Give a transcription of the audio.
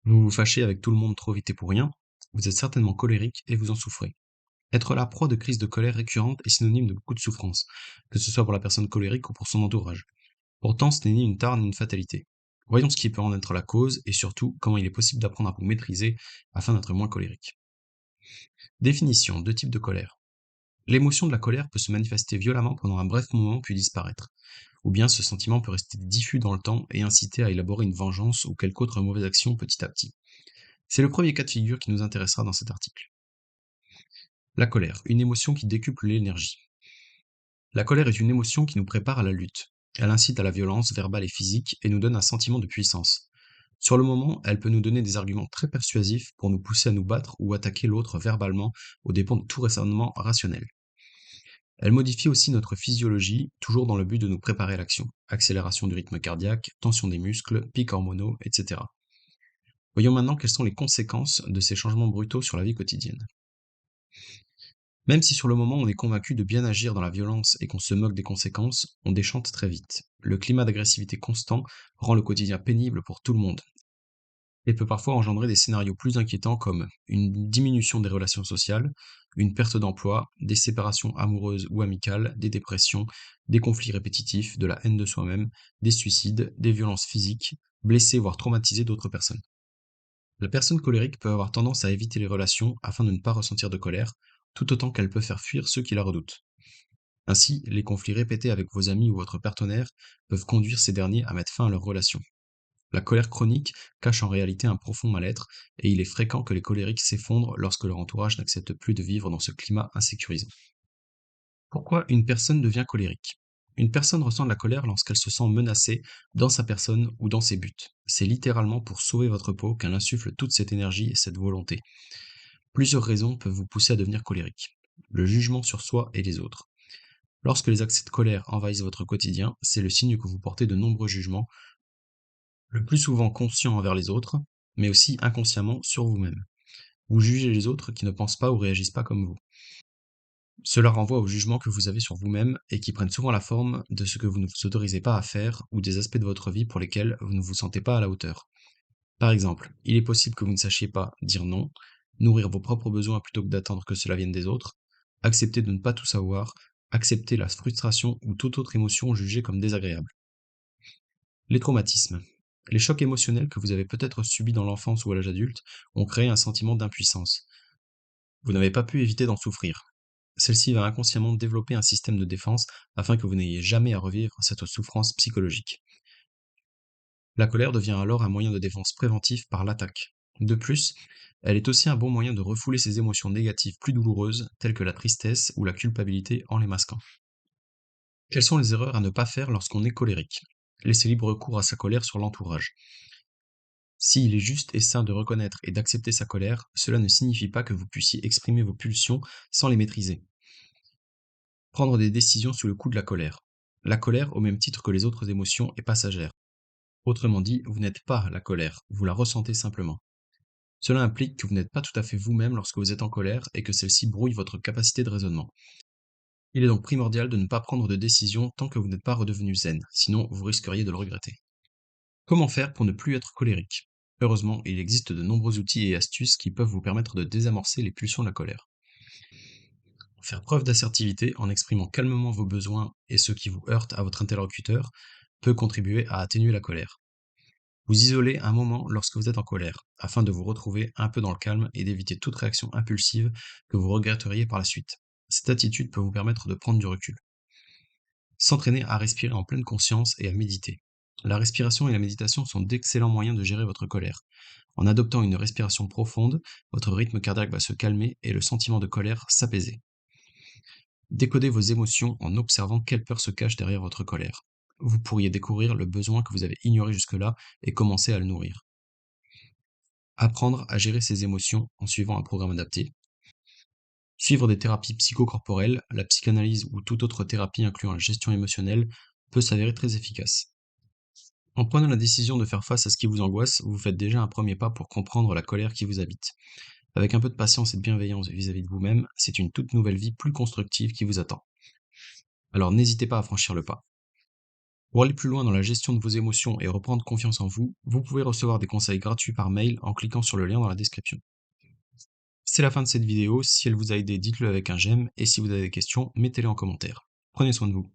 Vous vous fâchez avec tout le monde trop vite et pour rien, vous êtes certainement colérique et vous en souffrez. Être la proie de crises de colère récurrentes est synonyme de beaucoup de souffrance, que ce soit pour la personne colérique ou pour son entourage. Pourtant, ce n'est ni une tare ni une fatalité. Voyons ce qui peut en être la cause et surtout comment il est possible d'apprendre à vous maîtriser afin d'être moins colérique. Définition, deux types de colère. L'émotion de la colère peut se manifester violemment pendant un bref moment puis disparaître. Ou bien ce sentiment peut rester diffus dans le temps et inciter à élaborer une vengeance ou quelque autre mauvaise action petit à petit. C'est le premier cas de figure qui nous intéressera dans cet article. La colère, une émotion qui décuple l'énergie. La colère est une émotion qui nous prépare à la lutte. Elle incite à la violence verbale et physique et nous donne un sentiment de puissance. Sur le moment, elle peut nous donner des arguments très persuasifs pour nous pousser à nous battre ou attaquer l'autre verbalement aux dépens de tout raisonnement rationnel. Elle modifie aussi notre physiologie, toujours dans le but de nous préparer à l'action. Accélération du rythme cardiaque, tension des muscles, pics hormonaux, etc. Voyons maintenant quelles sont les conséquences de ces changements brutaux sur la vie quotidienne. Même si sur le moment on est convaincu de bien agir dans la violence et qu'on se moque des conséquences, on déchante très vite. Le climat d'agressivité constant rend le quotidien pénible pour tout le monde et peut parfois engendrer des scénarios plus inquiétants comme une diminution des relations sociales, une perte d'emploi, des séparations amoureuses ou amicales, des dépressions, des conflits répétitifs, de la haine de soi-même, des suicides, des violences physiques, blesser voire traumatiser d'autres personnes. La personne colérique peut avoir tendance à éviter les relations afin de ne pas ressentir de colère, tout autant qu'elle peut faire fuir ceux qui la redoutent. Ainsi, les conflits répétés avec vos amis ou votre partenaire peuvent conduire ces derniers à mettre fin à leur relation. La colère chronique cache en réalité un profond mal-être, et il est fréquent que les colériques s'effondrent lorsque leur entourage n'accepte plus de vivre dans ce climat insécurisant. Pourquoi une personne devient colérique? Une personne ressent de la colère lorsqu'elle se sent menacée dans sa personne ou dans ses buts. C'est littéralement pour sauver votre peau qu'elle insuffle toute cette énergie et cette volonté. Plusieurs raisons peuvent vous pousser à devenir colérique. Le jugement sur soi et les autres. Lorsque les accès de colère envahissent votre quotidien, c'est le signe que vous portez de nombreux jugements, le plus souvent conscients envers les autres, mais aussi inconsciemment sur vous-même. Vous jugez les autres qui ne pensent pas ou réagissent pas comme vous. Cela renvoie au jugement que vous avez sur vous-même et qui prennent souvent la forme de ce que vous ne vous autorisez pas à faire ou des aspects de votre vie pour lesquels vous ne vous sentez pas à la hauteur. Par exemple, il est possible que vous ne sachiez pas dire non, nourrir vos propres besoins plutôt que d'attendre que cela vienne des autres, accepter de ne pas tout savoir, accepter la frustration ou toute autre émotion jugée comme désagréable. Les traumatismes. Les chocs émotionnels que vous avez peut-être subis dans l'enfance ou à l'âge adulte ont créé un sentiment d'impuissance. Vous n'avez pas pu éviter d'en souffrir. Celle-ci va inconsciemment développer un système de défense afin que vous n'ayez jamais à revivre cette souffrance psychologique. La colère devient alors un moyen de défense préventif par l'attaque. De plus, elle est aussi un bon moyen de refouler ces émotions négatives plus douloureuses, telles que la tristesse ou la culpabilité en les masquant. Quelles sont les erreurs à ne pas faire lorsqu'on est colérique? Laisser libre cours à sa colère sur l'entourage. S'il est juste et sain de reconnaître et d'accepter sa colère, cela ne signifie pas que vous puissiez exprimer vos pulsions sans les maîtriser. Prendre des décisions sous le coup de la colère. La colère, au même titre que les autres émotions, est passagère. Autrement dit, vous n'êtes pas la colère, vous la ressentez simplement. Cela implique que vous n'êtes pas tout à fait vous-même lorsque vous êtes en colère et que celle-ci brouille votre capacité de raisonnement. Il est donc primordial de ne pas prendre de décision tant que vous n'êtes pas redevenu zen, sinon vous risqueriez de le regretter. Comment faire pour ne plus être colérique? Heureusement, il existe de nombreux outils et astuces qui peuvent vous permettre de désamorcer les pulsions de la colère. Faire preuve d'assertivité en exprimant calmement vos besoins et ceux qui vous heurtent à votre interlocuteur peut contribuer à atténuer la colère. Vous isolez un moment lorsque vous êtes en colère, afin de vous retrouver un peu dans le calme et d'éviter toute réaction impulsive que vous regretteriez par la suite. Cette attitude peut vous permettre de prendre du recul. S'entraîner à respirer en pleine conscience et à méditer. La respiration et la méditation sont d'excellents moyens de gérer votre colère. En adoptant une respiration profonde, votre rythme cardiaque va se calmer et le sentiment de colère s'apaiser. Décodez vos émotions en observant quelle peur se cache derrière votre colère. Vous pourriez découvrir le besoin que vous avez ignoré jusque-là et commencer à le nourrir. Apprendre à gérer ses émotions en suivant un programme adapté. Suivre des thérapies psychocorporelles, la psychanalyse ou toute autre thérapie incluant la gestion émotionnelle peut s'avérer très efficace. En prenant la décision de faire face à ce qui vous angoisse, vous faites déjà un premier pas pour comprendre la colère qui vous habite. Avec un peu de patience et de bienveillance vis-à-vis de vous-même, c'est une toute nouvelle vie plus constructive qui vous attend. Alors n'hésitez pas à franchir le pas. Pour aller plus loin dans la gestion de vos émotions et reprendre confiance en vous, vous pouvez recevoir des conseils gratuits par mail en cliquant sur le lien dans la description. C'est la fin de cette vidéo, si elle vous a aidé, dites-le avec un j'aime, et si vous avez des questions, mettez-les en commentaire. Prenez soin de vous.